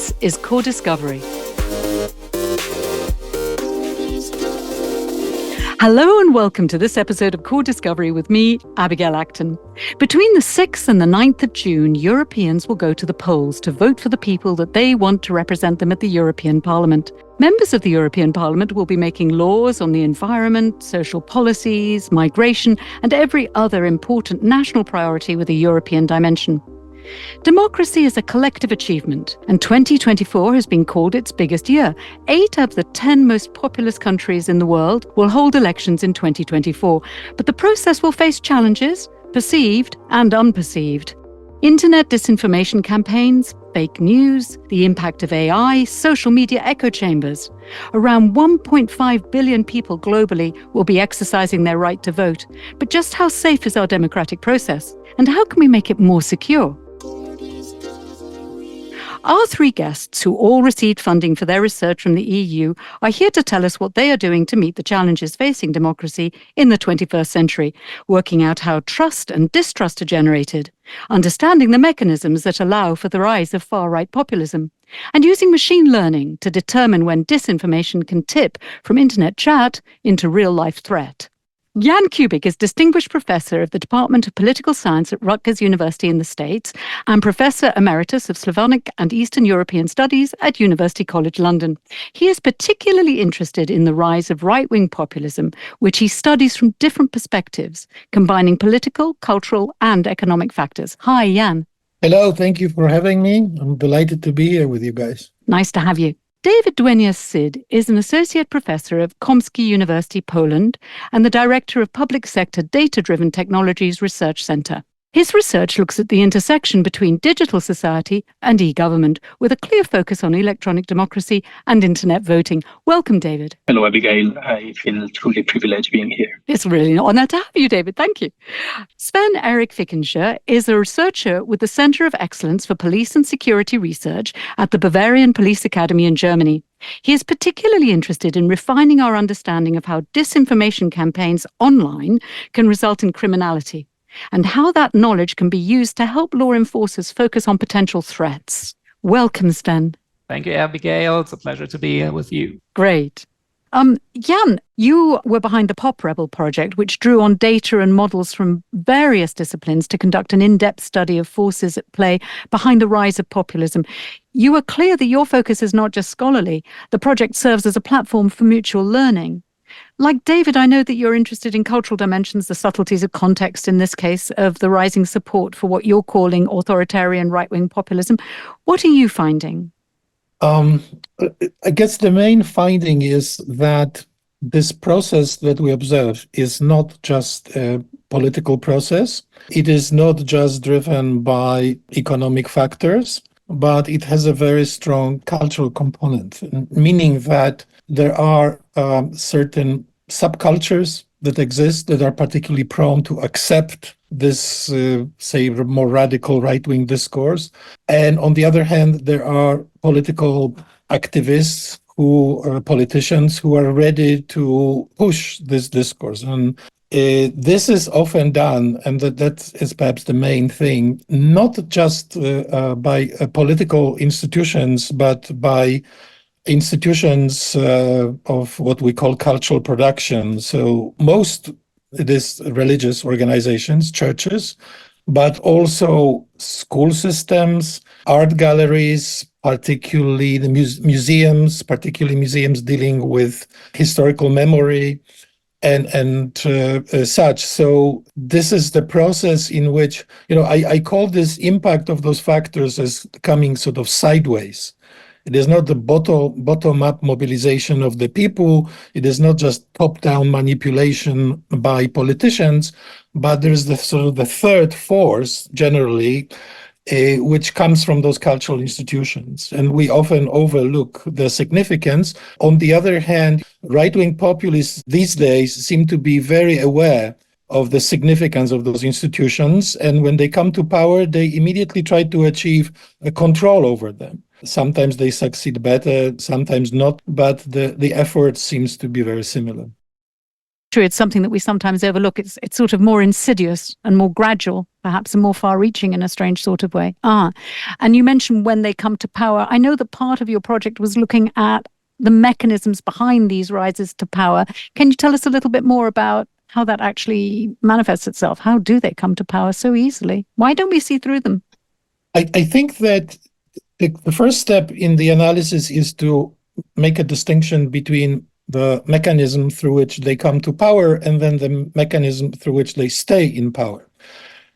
This is CORDIScovery. Hello and welcome to this episode of CORDIScovery with me, Abigail Acton. Between the 6th and the 9th of June, Europeans will go to the polls to vote for the people that they want to represent them at the European Parliament. Members of the European Parliament will be making laws on the environment, social policies, migration, and every other important national priority with a European dimension. Democracy is a collective achievement, and 2024 has been called its biggest year. 8 of the 10 most populous countries in the world will hold elections in 2024, but the process will face challenges, perceived and unperceived. Internet disinformation campaigns, fake news, the impact of AI, social media echo chambers. Around 1.5 billion people globally will be exercising their right to vote. But just how safe is our democratic process? And how can we make it more secure? Our 3 guests, who all received funding for their research from the EU, are here to tell us what they are doing to meet the challenges facing democracy in the 21st century, working out how trust and distrust are generated, understanding the mechanisms that allow for the rise of far-right populism, and using machine learning to determine when disinformation can tip from internet chat into real-life threat. Jan Kubik is Distinguished Professor of the Department of Political Science at Rutgers University in the States and Professor Emeritus of Slavonic and Eastern European Studies at University College London. He is particularly interested in the rise of right-wing populism, which he studies from different perspectives, combining political, cultural and economic factors. Hi, Jan. Hello, thank you for having me. I'm delighted to be here with you guys. Nice to have you. David Dueñas-Cid is an associate professor of Kozminski University, Poland, and the director of Public Sector Data-Driven Technologies Research Center. His research looks at the intersection between digital society and e-government, with a clear focus on electronic democracy and internet voting. Welcome, David. Hello, Abigail. I feel truly privileged being here. It's really an honor to have you, David. Thank you. Sven-Erik Fickenscher is a researcher with the Center of Excellence for Police and Security Research at the Bavarian Police Academy in Germany. He is particularly interested in refining our understanding of how disinformation campaigns online can result in criminality, and how that knowledge can be used to help law enforcers focus on potential threats. Welcome, Sven. Thank you, Abigail. It's a pleasure to be here with you. Great. Jan, you were behind the Pop Rebel project, which drew on data and models from various disciplines to conduct an in-depth study of forces at play behind the rise of populism. You were clear that your focus is not just scholarly. The project serves as a platform for mutual learning. Like David, I know that you're interested in cultural dimensions, the subtleties of context in this case, of the rising support for what you're calling authoritarian right-wing populism. What are you finding? I guess the main finding is that this process that we observe is not just a political process. It is not just driven by economic factors, but it has a very strong cultural component, meaning that there are certain subcultures that exist that are particularly prone to accept this, say, more radical right-wing discourse. And on the other hand, there are political activists politicians who are ready to push this discourse. And this is often done, and that is perhaps the main thing, not just by political institutions, but by institutions of what we call cultural production. So most it is religious organizations, churches, but also school systems, art galleries, particularly the museums, particularly museums dealing with historical memory and such. So this is the process in which, I call this impact of those factors as coming sort of sideways. It is not the bottom-up mobilization of the people. It is not just top-down manipulation by politicians, but there is the sort of the third force, generally, which comes from those cultural institutions. And we often overlook the significance. On the other hand, right-wing populists these days seem to be very aware of the significance of those institutions. And when they come to power, they immediately try to achieve a control over them. Sometimes they succeed better, sometimes not, but the effort seems to be very similar. True, it's something that we sometimes overlook. It's sort of more insidious and more gradual, perhaps, and more far-reaching in a strange sort of way. And you mentioned when they come to power. I know that part of your project was looking at the mechanisms behind these rises to power. Can you tell us a little bit more about how that actually manifests itself? How do they come to power so easily? Why don't we see through them? I think that the first step in the analysis is to make a distinction between the mechanism through which they come to power and then the mechanism through which they stay in power.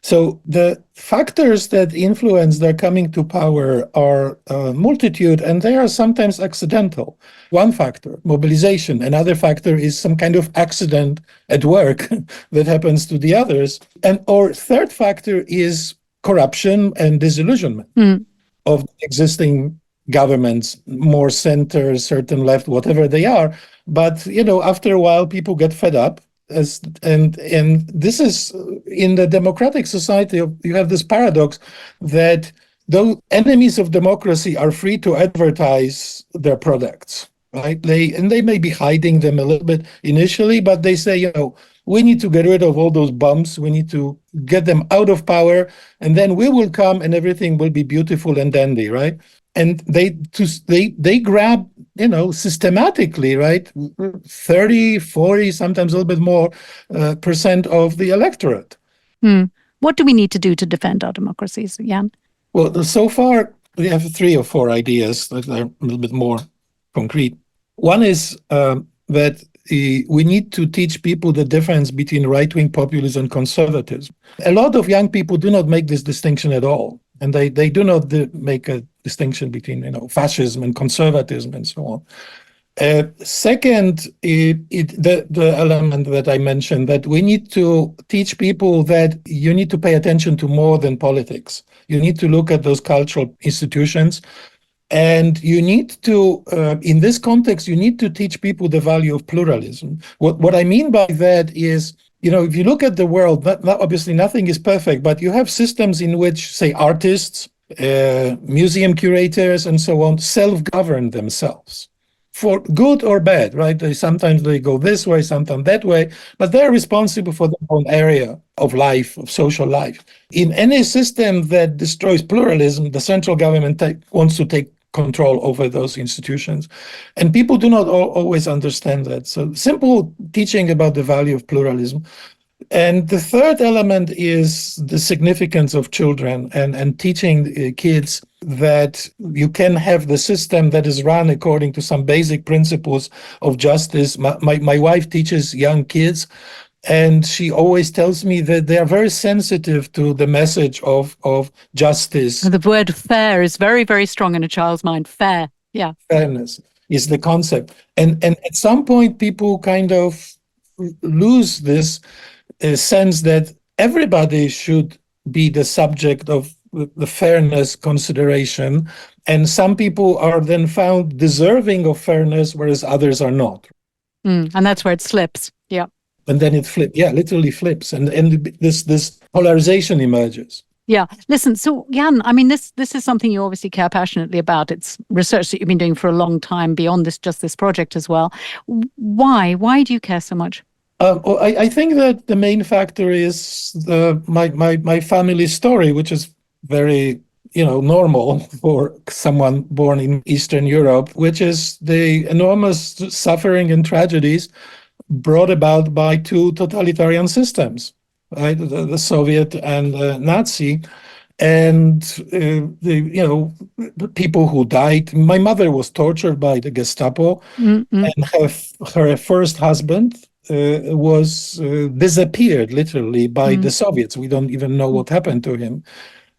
So the factors that influence their coming to power are a multitude, and they are sometimes accidental. One factor, mobilization. Another factor is some kind of accident at work that happens to the others. Or third factor is corruption and disillusionment of existing governments, more center, certain left, whatever they are. But, after a while, people get fed up. And this is, in the democratic society, you have this paradox that though enemies of democracy are free to advertise their products, right? They may be hiding them a little bit initially, but they say, we need to get rid of all those bums. We need to get them out of power, and then we will come and everything will be beautiful and dandy, right? And they grab, systematically, right, 30, 40, sometimes a little bit more percent of the electorate. What do we need to do to defend our democracies, Jan? Well, so far, we have 3 or 4 ideas that are a little bit more concrete. One is that we need to teach people the difference between right-wing populism and conservatism. A lot of young people do not make this distinction at all. And they do not make a distinction between fascism and conservatism and so on. Second, the element that I mentioned, that we need to teach people that you need to pay attention to more than politics. You need to look at those cultural institutions, and you need to, in this context, you need to teach people the value of pluralism. What I mean by that is, if you look at the world, obviously nothing is perfect, but you have systems in which, say, artists, museum curators, and so on, self-govern themselves for good or bad, right? Sometimes they go this way, sometimes that way, but they're responsible for their own area of life, of social life. In any system that destroys pluralism, the central government wants to take control over those institutions. And people do not always understand that. So simple teaching about the value of pluralism. And the third element is the significance of children and teaching kids that you can have the system that is run according to some basic principles of justice. My wife teaches young kids, and she always tells me that they are very sensitive to the message of justice. The word fair is very, very strong in a child's mind. Fair, yeah. Fairness is the concept. And at some point, people kind of lose this sense that everybody should be the subject of the fairness consideration. And some people are then found deserving of fairness, whereas others are not. And that's where it slips, yeah. And then it flips, literally flips. And this polarization emerges. Yeah. Listen, so Jan, I mean, this is something you obviously care passionately about. It's research that you've been doing for a long time beyond this project as well. Why? Why do you care so much? I think that the main factor is my family story, which is very normal for someone born in Eastern Europe, which is the enormous suffering and tragedies brought about by 2 totalitarian systems, right? The Soviet and Nazi, and the people who died. My mother was tortured by the Gestapo, and her first husband was disappeared literally by the Soviets. We don't even know what happened to him,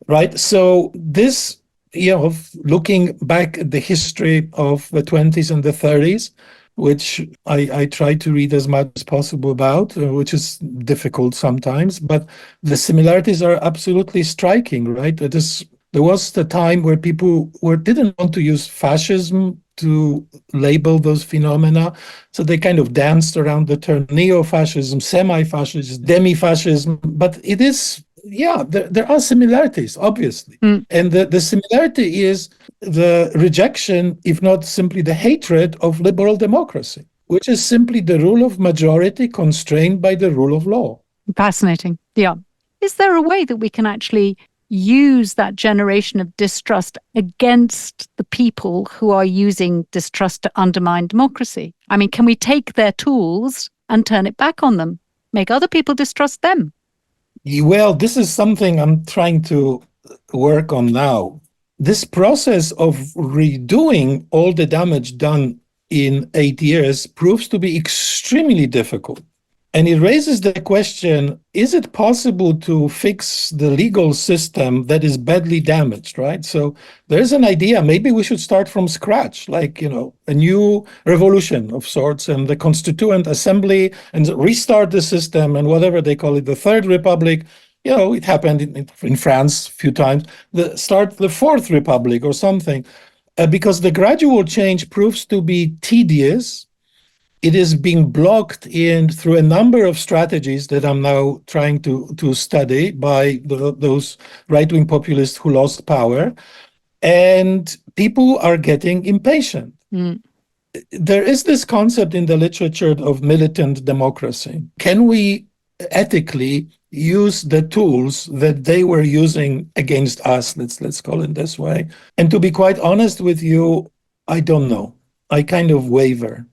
right? So this, looking back at the history of the 20s and the 30s, which I try to read as much as possible about, which is difficult sometimes, but the similarities are absolutely striking, right? There was the time where people didn't want to use fascism to label those phenomena, so they kind of danced around the term neo-fascism, semi-fascism, demi-fascism, but it is, there are similarities, obviously. And the similarity is the rejection, if not simply the hatred, of liberal democracy. which is simply the rule of majority constrained by the rule of law. Fascinating. Yeah. Is there a way that we can actually use that generation of distrust against the people who are using distrust to undermine democracy? I mean, can we take their tools and turn it back on them, make other people distrust them? Well, this is something I'm trying to work on now. This process of redoing all the damage done in 8 years proves to be extremely difficult. And it raises the question, is it possible to fix the legal system that is badly damaged, right? So there's an idea, maybe we should start from scratch, like, a new revolution of sorts, and the Constituent Assembly, and restart the system, and whatever they call it, the Third Republic. It happened in France a few times, start the Fourth Republic or something, because the gradual change proves to be tedious. It is being blocked in through a number of strategies that I'm now trying to study by those right-wing populists who lost power. And people are getting impatient. There is this concept in the literature of militant democracy. Can we ethically use the tools that they were using against us? Let's call it this way. And to be quite honest with you, I don't know. I kind of waver.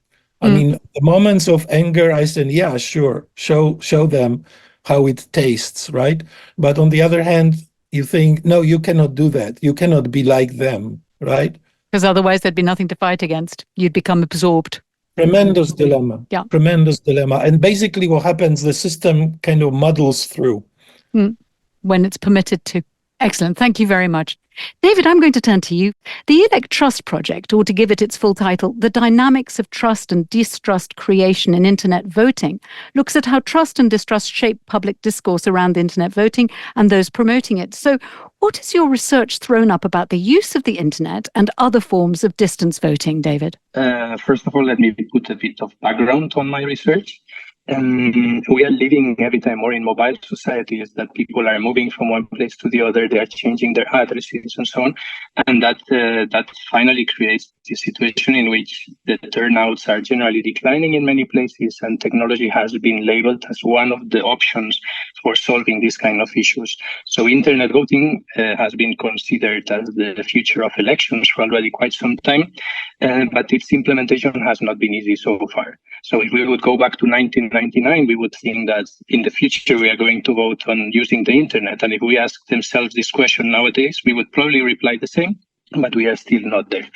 I mean, the moments of anger, I said, yeah, sure, show them how it tastes, right? But on the other hand, you think, no, you cannot do that. You cannot be like them, right? Because otherwise there'd be nothing to fight against. You'd become absorbed. Tremendous dilemma. Yeah. Tremendous dilemma. And basically what happens, the system kind of muddles through. When it's permitted to. Excellent. Thank you very much. David, I'm going to turn to you. The Elect Trust Project, or to give it its full title, The Dynamics of Trust and Distrust Creation in Internet Voting, looks at how trust and distrust shape public discourse around internet voting and those promoting it. So what has your research thrown up about the use of the internet and other forms of distance voting, David? First of all, let me put a bit of background on my research. We are living every time more in mobile societies, that people are moving from one place to the other, they are changing their addresses and so on. And that finally creates this situation in which the turnouts are generally declining in many places, and technology has been labeled as one of the options for solving these kind of issues. So internet voting has been considered as the future of elections for already quite some time, but its implementation has not been easy so far. So if we would go back to 1999, we would think that in the future we are going to vote on using the internet. And if we ask themselves this question nowadays, we would probably reply the same, but we are still not there.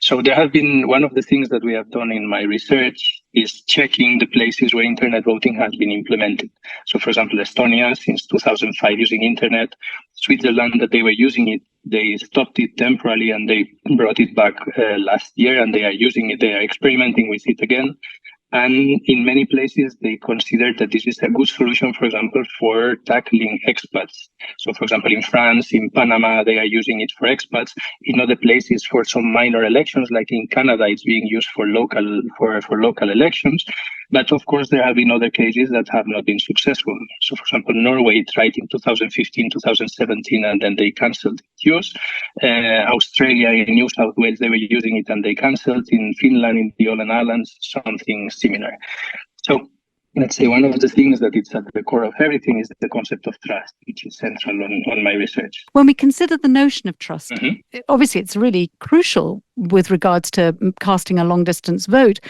So there have been, one of the things that we have done in my research is checking the places where internet voting has been implemented. So for example, Estonia, since 2005 using internet, Switzerland, that they were using it, they stopped it temporarily and they brought it back last year, and they are using it, they are experimenting with it again. And in many places, they consider that this is a good solution, for example, for tackling expats. So, for example, in France, in Panama, they are using it for expats. In other places, for some minor elections, like in Canada, it's being used for local elections. But of course, there have been other cases that have not been successful. So, for example, Norway tried in 2015, 2017, and then they cancelled use. Australia, in New South Wales, they were using it and they cancelled. In Finland, in the Åland Islands, something similar. So let's say one of the things that it's at the core of everything is the concept of trust, which is central on my research. When we consider the notion of trust, obviously it's really crucial with regards to casting a long-distance vote.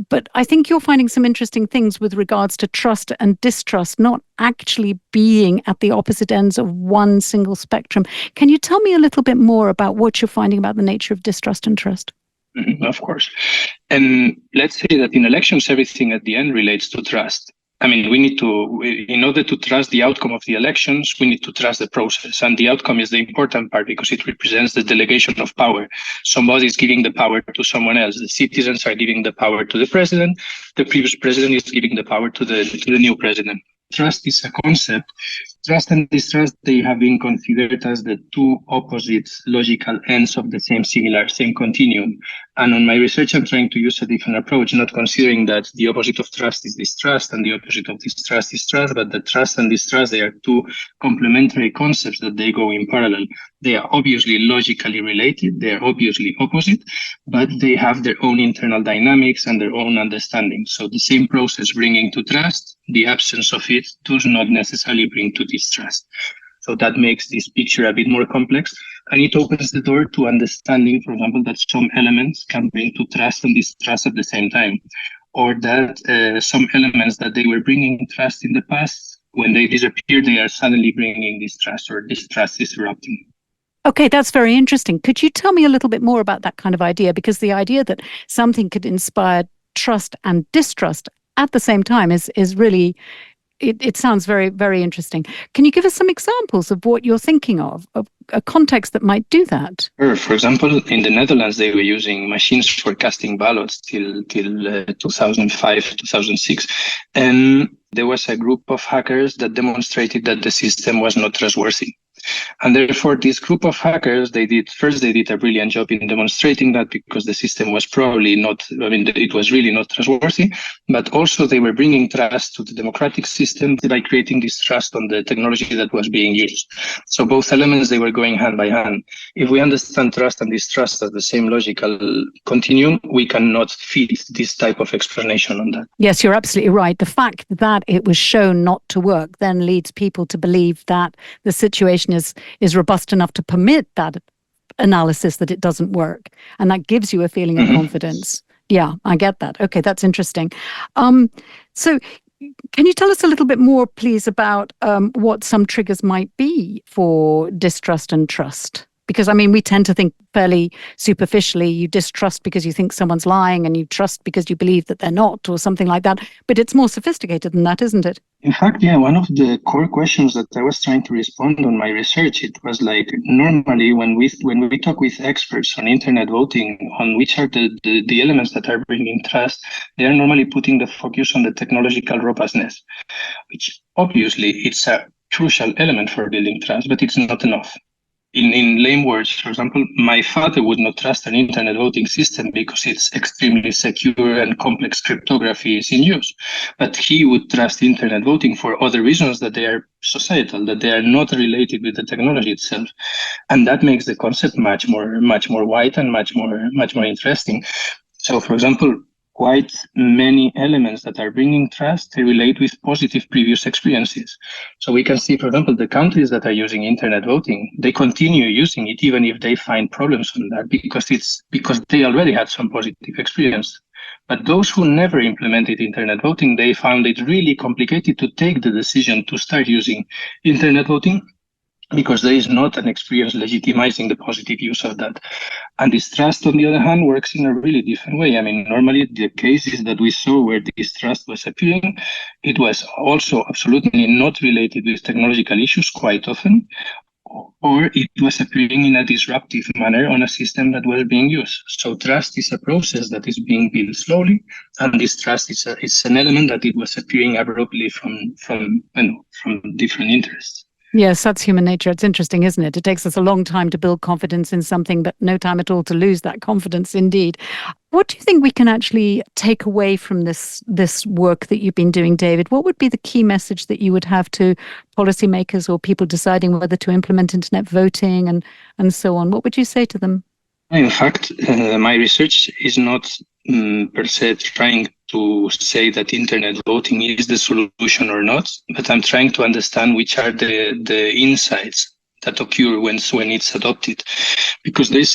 But I think you're finding some interesting things with regards to trust and distrust not actually being at the opposite ends of one single spectrum. Can you tell me a little bit more about what you're finding about the nature of distrust and trust? Of course. And let's say that in elections, everything at the end relates to trust. I mean, we need to, in order to trust the outcome of the elections, we need to trust the process. And the outcome is the important part because it represents the delegation of power. Somebody is giving the power to someone else. The citizens are giving the power to the president. The previous president is giving the power to the new president. Trust is a concept Trust and distrust, they have been considered as the two opposite logical ends of the same continuum. And on my research, I'm trying to use a different approach, not considering that the opposite of trust is distrust and the opposite of distrust is trust, but that trust and distrust, they are two complementary concepts that they go in parallel. They are obviously logically related, they are obviously opposite, but they have their own internal dynamics and their own understanding. So the same process bringing to trust, the absence of it does not necessarily bring to distrust. So that makes this picture a bit more complex, and it opens the door to understanding, for example, that some elements can bring to trust and distrust at the same time, or that some elements that they were bringing trust in the past, when they disappear, they are suddenly bringing distrust, or distrust is erupting. Okay, that's very interesting. Could you tell me a little bit more about that kind of idea? Because the idea that something could inspire trust and distrust at the same time is really, it sounds very, very interesting. Can you give us some examples of what you're thinking of a context that might do that? Sure. For example, in the Netherlands, they were using machines for casting ballots till 2005, 2006. And there was a group of hackers that demonstrated that the system was not trustworthy. And therefore, this group of hackers, they did a brilliant job in demonstrating that, because the system was probably not, it was really not trustworthy, but also they were bringing trust to the democratic system by creating distrust on the technology that was being used. So both elements, they were going hand by hand. If we understand trust and distrust as the same logical continuum, we cannot fit this type of explanation on that. Yes, you're absolutely right. The fact that it was shown not to work then leads people to believe that the situation is robust enough to permit that analysis that it doesn't work. And that gives you a feeling of confidence. Yeah, I get that. Okay, that's interesting. So can you tell us a little bit more, please, about what some triggers might be for distrust and trust? Because, we tend to think fairly superficially, you distrust because you think someone's lying, and you trust because you believe that they're not, or something like that. But it's more sophisticated than that, isn't it? In fact, yeah, one of the core questions that I was trying to respond on my research, it was like, normally when we talk with experts on internet voting, on which are the elements that are bringing trust, they are normally putting the focus on the technological robustness, which obviously it's a crucial element for building trust, but it's not enough. In lame words, for example, my father would not trust an internet voting system because it's extremely secure and complex cryptography is in use. But he would trust internet voting for other reasons, that they are societal, that they are not related with the technology itself. And that makes the concept much more wide and much more interesting. So, for example, quite many elements that are bringing trust, they relate with positive previous experiences. So we can see, for example, the countries that are using internet voting, they continue using it even if they find problems on that, because they already had some positive experience. But those who never implemented internet voting, they found it really complicated to take the decision to start using internet voting, because there is not an experience legitimizing the positive use of that. And distrust, on the other hand, works in a really different way. Normally the cases that we saw where distrust was appearing, it was also absolutely not related with technological issues quite often, or it was appearing in a disruptive manner on a system that was being used. So trust is a process that is being built slowly, and distrust is an element that it was appearing abruptly from different interests. Yes, that's human nature. It's interesting, isn't it? It takes us a long time to build confidence in something, but no time at all to lose that confidence, indeed. What do you think we can actually take away from this work that you've been doing, David? What would be the key message that you would have to policymakers or people deciding whether to implement internet voting and so on? What would you say to them? In fact, my research is not per se trying to say that internet voting is the solution or not, but I'm trying to understand which are the insights that occur when it's adopted, because there's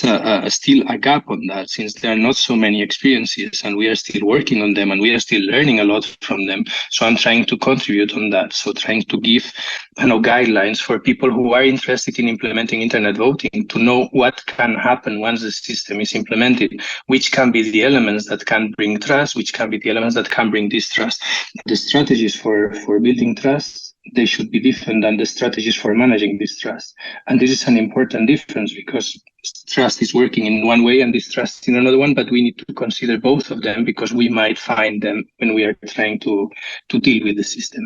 still a gap on that, since there are not so many experiences and we are still working on them and we are still learning a lot from them. So I'm trying to contribute on that. So trying to give guidelines for people who are interested in implementing internet voting to know what can happen once the system is implemented, which can be the elements that can bring trust, which can be the elements that can bring distrust. The strategies for building trust, they should be different than the strategies for managing distrust. And this is an important difference, because trust is working in one way and distrust in another one, but we need to consider both of them, because we might find them when we are trying to deal with the system.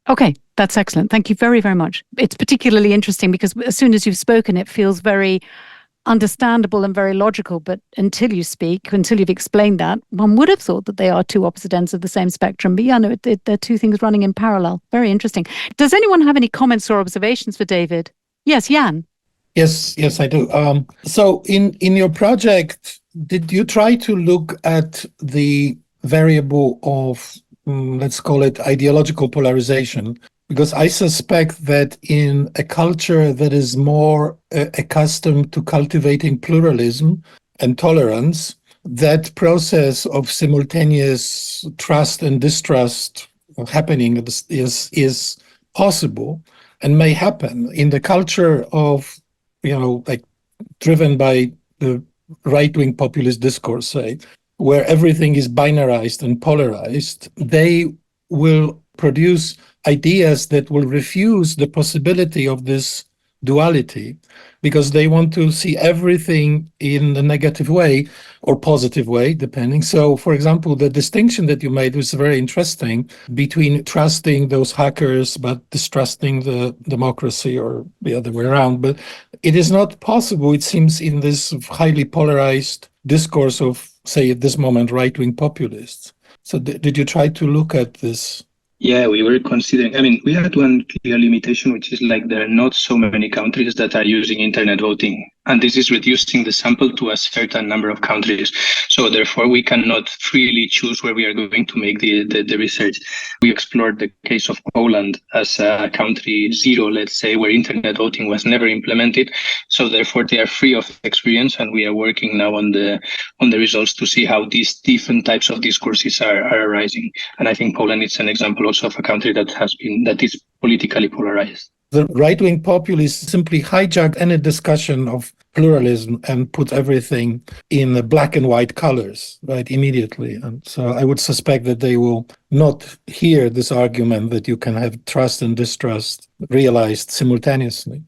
Okay, that's excellent. Thank you very, very much. It's particularly interesting because as soon as you've spoken, it feels very understandable and very logical. But until you speak, until you've explained that, one would have thought that they are two opposite ends of the same spectrum. But yeah, no, they're two things running in parallel. Very interesting. Does anyone have any comments or observations for David? Yes, Jan. Yes, I do. So in your project, did you try to look at the variable of, let's call it ideological polarization? Because I suspect that in a culture that is more accustomed to cultivating pluralism and tolerance, that process of simultaneous trust and distrust happening is possible and may happen in the culture of, like driven by the right-wing populist discourse, say, where everything is binarized and polarized. They will produce ideas that will refuse the possibility of this duality because they want to see everything in a negative way or positive way, depending. So, for example, the distinction that you made was very interesting between trusting those hackers but distrusting the democracy, or the other way around. But it is not possible, it seems, in this highly polarized discourse of, say, at this moment, right-wing populists. So did you try to look at this? Yeah, we were considering, we had one clear limitation, which is like there are not so many countries that are using internet voting. And this is reducing the sample to a certain number of countries. So therefore, we cannot freely choose where we are going to make the research. We explored the case of Poland as a country zero, let's say, where internet voting was never implemented. So therefore, they are free of experience. And we are working now on the results to see how these different types of discourses are arising. And I think Poland is an example also of a country that is politically polarized. The right-wing populists simply hijack any discussion of pluralism and put everything in the black and white colors, right, immediately. And so I would suspect that they will not hear this argument that you can have trust and distrust realized simultaneously.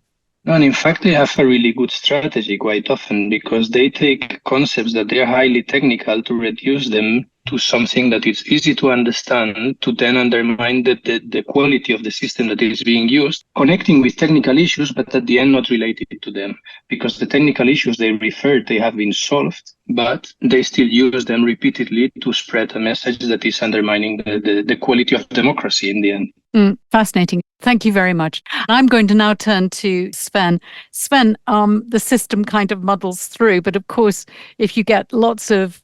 And in fact, they have a really good strategy quite often, because they take concepts that they are highly technical to reduce them to something that is easy to understand, to then undermine the quality of the system that is being used, connecting with technical issues, but at the end not related to them, because the technical issues they have been solved, but they still use them repeatedly to spread a message that is undermining the quality of democracy in the end. Fascinating. Thank you very much. I'm going to now turn to Sven. Sven, the system kind of muddles through, but of course, if you get lots of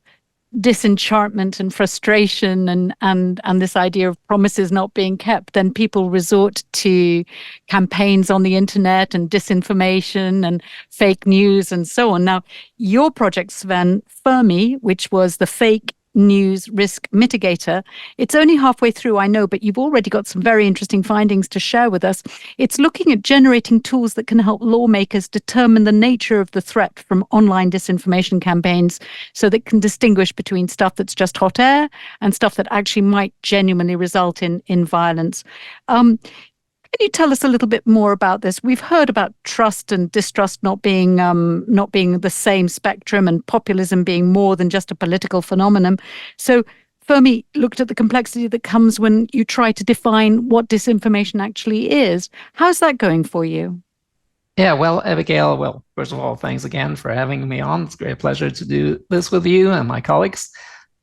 disenchantment and frustration and this idea of promises not being kept, then people resort to campaigns on the internet and disinformation and fake news and so on. Now, your project, Sven, Fermi, which was the fake news risk mitigator, it's only halfway through, I know, but you've already got some very interesting findings to share with us. It's looking at generating tools that can help lawmakers determine the nature of the threat from online disinformation campaigns, so that can distinguish between stuff that's just hot air and stuff that actually might genuinely result in violence. Can you tell us a little bit more about this? We've heard about trust and distrust not being the same spectrum, and populism being more than just a political phenomenon. So Fermi looked at the complexity that comes when you try to define what disinformation actually is. How's that going for you? Yeah, well, Abigail, first of all, thanks again for having me on. It's a great pleasure to do this with you and my colleagues.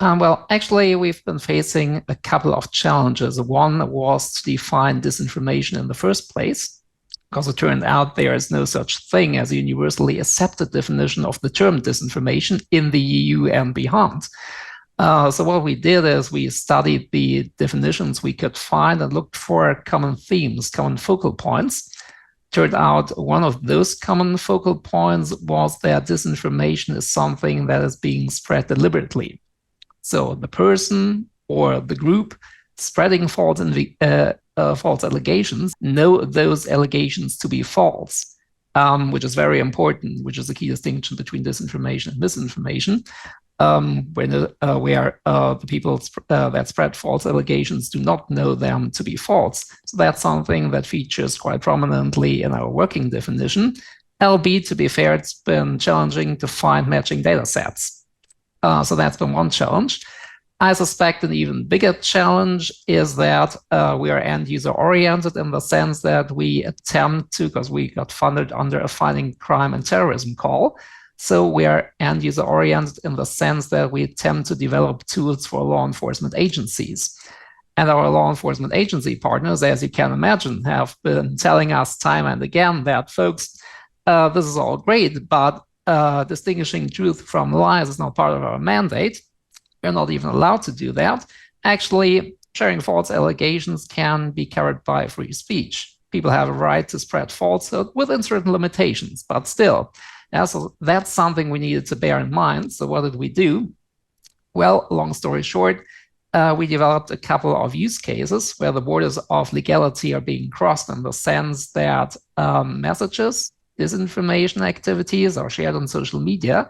Actually, we've been facing a couple of challenges. One was to define disinformation in the first place, because it turned out there is no such thing as a universally accepted definition of the term disinformation in the EU and beyond. So what we did is we studied the definitions we could find and looked for common themes, common focal points. Turned out one of those common focal points was that disinformation is something that is being spread deliberately. So the person or the group spreading false allegations know those allegations to be false, which is very important, which is the key distinction between disinformation and misinformation, where the people that spread false allegations do not know them to be false. So that's something that features quite prominently in our working definition. Albeit, to be fair, it's been challenging to find matching data sets. So that's been one challenge. I suspect an even bigger challenge is that we are end-user oriented in the sense that we attempt to, because we got funded under a fighting crime and terrorism call, so we are end-user oriented in the sense that we attempt to develop tools for law enforcement agencies. And our law enforcement agency partners, as you can imagine, have been telling us time and again that, folks, this is all great, but distinguishing truth from lies is not part of our mandate. We're not even allowed to do that. Actually, sharing false allegations can be covered by free speech. People have a right to spread falsehood within certain limitations, but still, so that's something we needed to bear in mind. So what did we do? Well, long story short, we developed a couple of use cases where the borders of legality are being crossed in the sense that messages, disinformation activities are shared on social media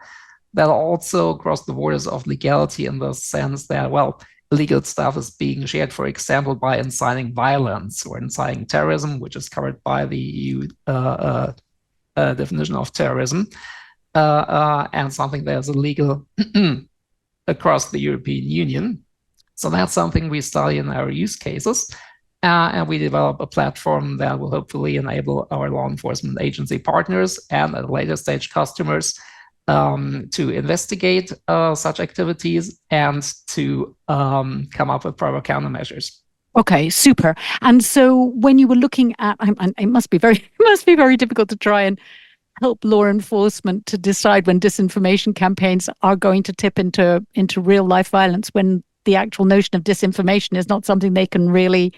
that also cross the borders of legality in the sense that, well, illegal stuff is being shared, for example, by inciting violence or inciting terrorism, which is covered by the EU definition of terrorism, and something that is illegal across the European Union. So that's something we study in our use cases. And we develop a platform that will hopefully enable our law enforcement agency partners and at a later stage customers to investigate such activities and to come up with proper countermeasures. Okay, super. And so when you were looking at, it must be very difficult to try and help law enforcement to decide when disinformation campaigns are going to tip into real life violence, when the actual notion of disinformation is not something they can really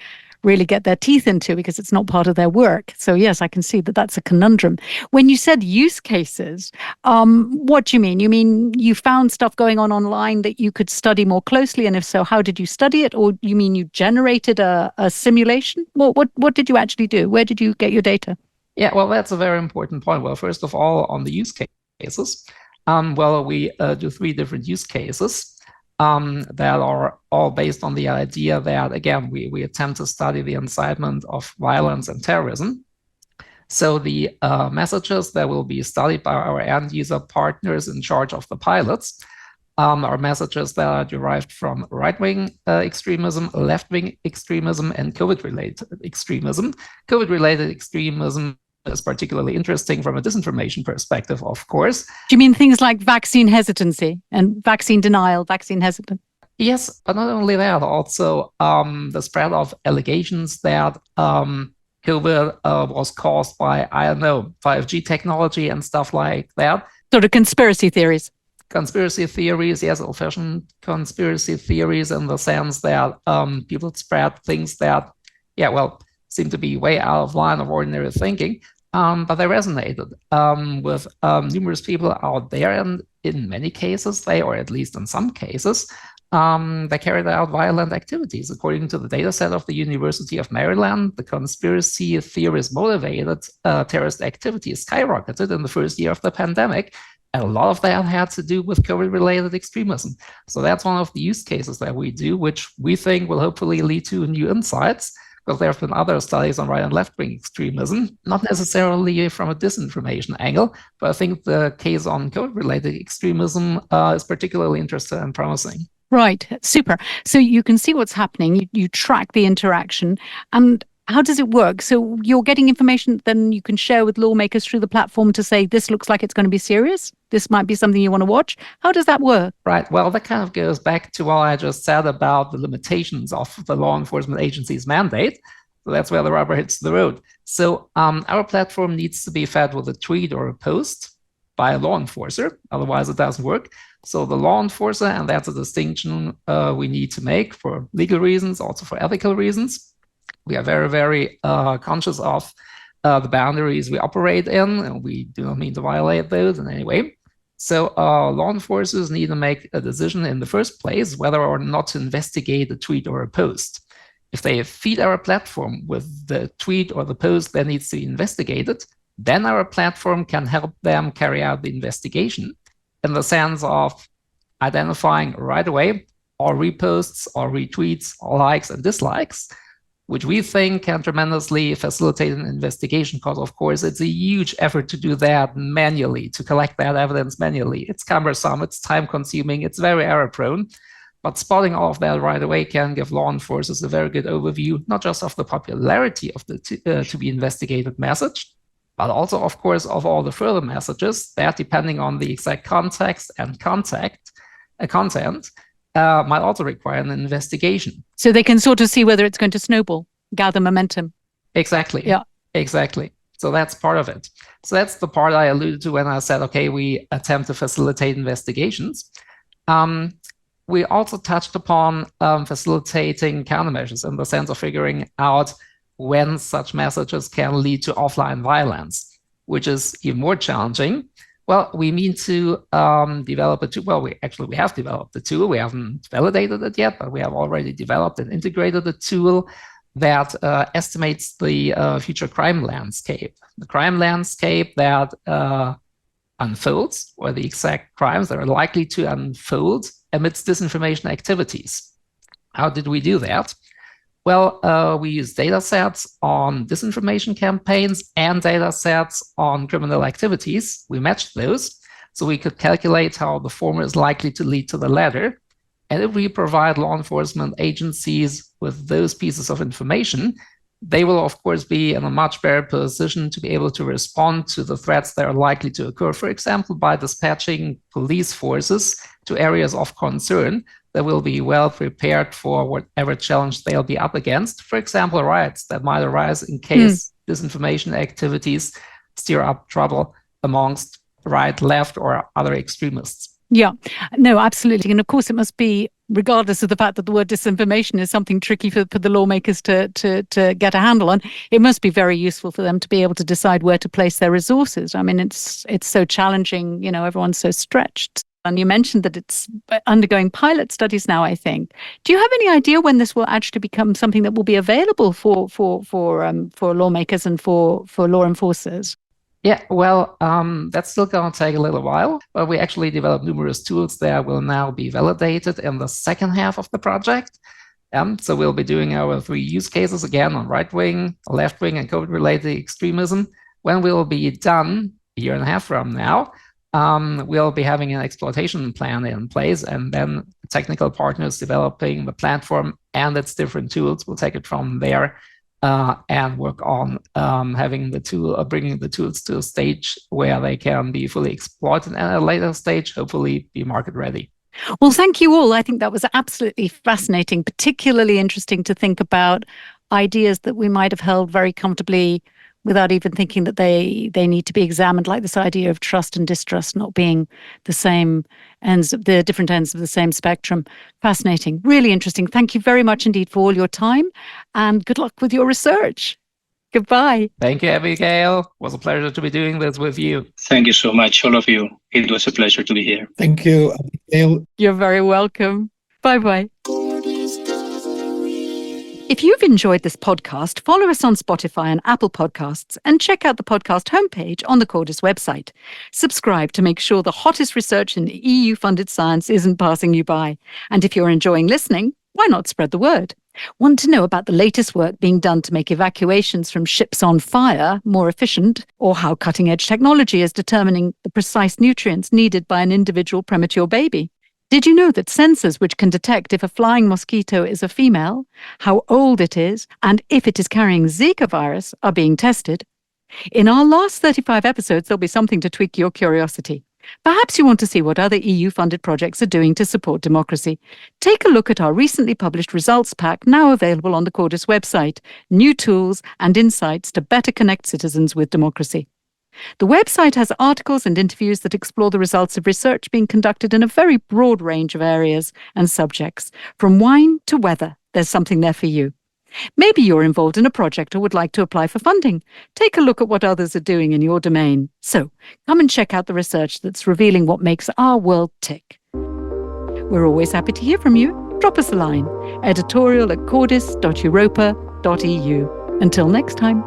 get their teeth into because it's not part of their work. So yes, I can see that that's a conundrum. When you said use cases, what do you mean? You mean you found stuff going on online that you could study more closely? And if so, how did you study it? Or you mean you generated a simulation? What did you actually do? Where did you get your data? Yeah, well, that's a very important point. Well, first of all, on the use cases, we do 3 different use cases. That are all based on the idea that, again, we attempt to study the incitement of violence and terrorism. So the messages that will be studied by our end user partners in charge of the pilots are messages that are derived from right-wing extremism, left-wing extremism, and COVID-related extremism. COVID-related extremism is particularly interesting from a disinformation perspective, of course. Do you mean things like vaccine hesitancy and vaccine denial, vaccine hesitant? Yes, but not only that, also the spread of allegations that COVID was caused by, 5G technology and stuff like that. Sort of conspiracy theories. Conspiracy theories, yes, old-fashioned conspiracy theories in the sense that people spread things that, seem to be way out of line of ordinary thinking, but they resonated with numerous people out there, and in many cases, or at least in some cases, they carried out violent activities. According to the data set of the University of Maryland, the conspiracy theorist-motivated terrorist activity skyrocketed in the first year of the pandemic, and a lot of that had to do with COVID-related extremism. So that's one of the use cases that we do, which we think will hopefully lead to new insights, because there have been other studies on right and left-wing extremism, not necessarily from a disinformation angle, but I think the case on COVID-related extremism is particularly interesting and promising. Right, super. So you can see what's happening, you track the interaction, and how does it work? So you're getting information then you can share with lawmakers through the platform to say, this looks like it's going to be serious, this might be something you want to watch. How does that work? Right. Well, that kind of goes back to what I just said about the limitations of the law enforcement agency's mandate. So that's where the rubber hits the road. So our platform needs to be fed with a tweet or a post by a law enforcer, otherwise it doesn't work. So the law enforcer, and that's a distinction we need to make for legal reasons, also for ethical reasons. We are very, very conscious of the boundaries we operate in, and we do not mean to violate those in any way. So law enforcers need to make a decision in the first place whether or not to investigate a tweet or a post. If they feed our platform with the tweet or the post that needs to be investigated, then our platform can help them carry out the investigation in the sense of identifying right away all reposts, all retweets, all likes and dislikes, which we think can tremendously facilitate an investigation, because, of course, it's a huge effort to do that manually, to collect that evidence manually. It's cumbersome, it's time-consuming, it's very error-prone. But spotting all of that right away can give law enforcers a very good overview, not just of the popularity of the to be investigated message, but also, of course, of all the further messages that, depending on the exact context and content, might also require an investigation. So they can sort of see whether it's going to snowball, gather momentum. Exactly. Yeah. Exactly. So that's part of it. So that's the part I alluded to when I said, okay, we attempt to facilitate investigations. We also touched upon facilitating countermeasures in the sense of figuring out when such messages can lead to offline violence, which is even more challenging. Well, we mean to develop a tool. Well, we have developed the tool. We haven't validated it yet, but we have already developed and integrated a tool that estimates the future crime landscape. The crime landscape that unfolds, or the exact crimes that are likely to unfold amidst disinformation activities. How did we do that? Well, we use data sets on disinformation campaigns and data sets on criminal activities. We matched those, so we could calculate how the former is likely to lead to the latter. And if we provide law enforcement agencies with those pieces of information, they will, of course, be in a much better position to be able to respond to the threats that are likely to occur, for example, by dispatching police forces to areas of concern that will be well prepared for whatever challenge they'll be up against. For example, riots that might arise in case disinformation activities stir up trouble amongst right, left, or other extremists. Yeah, no, absolutely. And of course, it must be, regardless of the fact that the word disinformation is something tricky for the lawmakers to get a handle on, it must be very useful for them to be able to decide where to place their resources. I mean, it's so challenging, everyone's so stretched. And you mentioned that it's undergoing pilot studies now, I think. Do you have any idea when this will actually become something that will be available for lawmakers and for law enforcers? Yeah, well, that's still going to take a little while, but we actually developed numerous tools that will now be validated in the second half of the project. So we'll be doing our 3 use cases again on right-wing, left-wing, and COVID-related extremism. When we'll be done a year and a half from now, we'll be having an exploitation plan in place, and then technical partners developing the platform and its different tools will take it from there. And work on having the tool, bringing the tools to a stage where they can be fully exploited, and at a later stage, hopefully, be market ready. Well, thank you all. I think that was absolutely fascinating, particularly interesting to think about ideas that we might have held very comfortably without even thinking that they need to be examined, like this idea of trust and distrust not being the same ends, the different ends of the same spectrum. Fascinating, really interesting. Thank you very much indeed for all your time, and good luck with your research. Goodbye. Thank you, Abigail. It was a pleasure to be doing this with you. Thank you so much, all of you. It was a pleasure to be here. Thank you, Abigail. You're very welcome. Bye-bye. If you've enjoyed this podcast, follow us on Spotify and Apple Podcasts, and check out the podcast homepage on the CORDIS website. Subscribe to make sure the hottest research in EU-funded science isn't passing you by. And if you're enjoying listening, why not spread the word? Want to know about the latest work being done to make evacuations from ships on fire more efficient, or how cutting-edge technology is determining the precise nutrients needed by an individual premature baby? Did you know that sensors which can detect if a flying mosquito is a female, how old it is, and if it is carrying Zika virus are being tested? In our last 35 episodes, there'll be something to tweak your curiosity. Perhaps you want to see what other EU-funded projects are doing to support democracy. Take a look at our recently published results pack, now available on the CORDIS website, new tools and insights to better connect citizens with democracy. The website has articles and interviews that explore the results of research being conducted in a very broad range of areas and subjects. From wine to weather, there's something there for you. Maybe you're involved in a project or would like to apply for funding. Take a look at what others are doing in your domain. So, come and check out the research that's revealing what makes our world tick. We're always happy to hear from you. Drop us a line. editorial@cordis.europa.eu. Until next time.